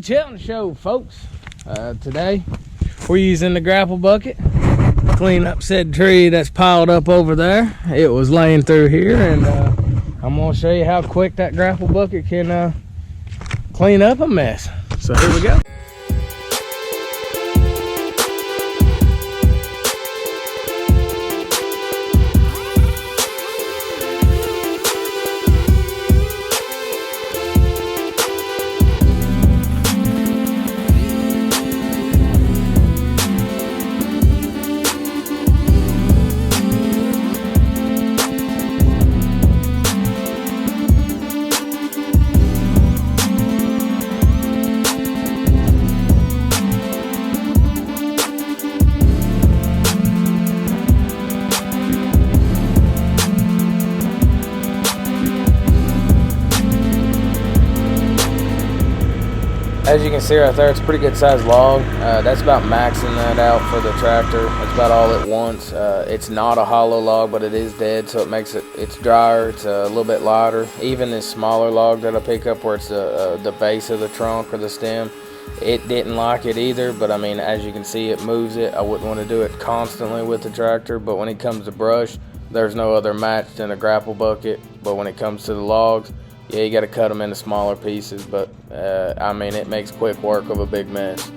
the Chelton Show, folks. Today we're using the grapple bucket to clean up said tree that's piled up over there. It was laying through here, and I'm gonna show you how quick that grapple bucket can clean up a mess. So here we go. As you can see right there, it's a pretty good sized log. That's about maxing that out for the tractor. That's about all it wants. It's not a hollow log, but it is dead, so it makes it's drier, it's a little bit lighter. Even this smaller log that I pick up where it's the base of the trunk or the stem, it didn't like it either, but I mean, as you can see, it moves it. I wouldn't want to do it constantly with the tractor, but when it comes to brush, there's no other match than a grapple bucket. But when it comes to the logs, yeah, you got to cut them into smaller pieces, but I mean, it makes quick work of a big mess.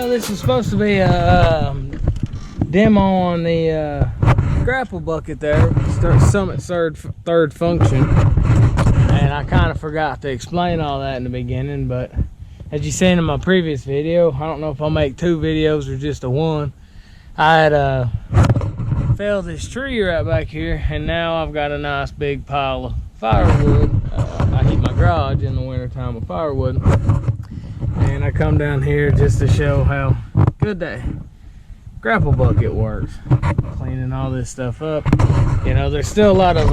This is supposed to be a demo on the grapple bucket there. Summit's third function, and I kind of forgot to explain all that in the beginning, but as you seen in my previous video, I don't know if I'll make 2 videos or just a one. I had felled this tree right back here, and now I've got a nice big pile of firewood. I heat my garage in the winter time with firewood. And I come down here just to show how good that grapple bucket works. Cleaning all this stuff up. You know, there's still a lot of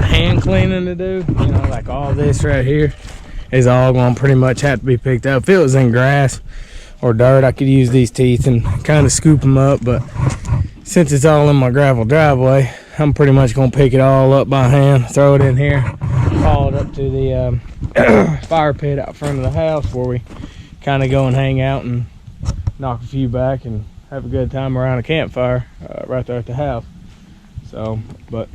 hand cleaning to do. You know, like all this right here is all going to pretty much have to be picked up. If it was in grass or dirt, I could use these teeth and kind of scoop them up. But since it's all in my gravel driveway, I'm pretty much going to pick it all up by hand, throw it in here, haul it up to the fire pit out front of the house where we kind of go and hang out and knock a few back and have a good time around a campfire right there at the house. So, but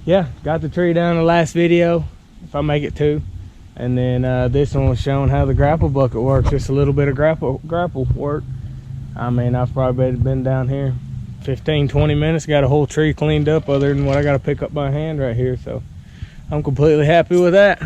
yeah, got the tree down in the last video, if I make it 2, and then this one was showing how the grapple bucket works. Just a little bit of grapple work. I mean, I've probably been down here 15-20 minutes, got a whole tree cleaned up other than what I got to pick up by hand right here. So I'm completely happy with that.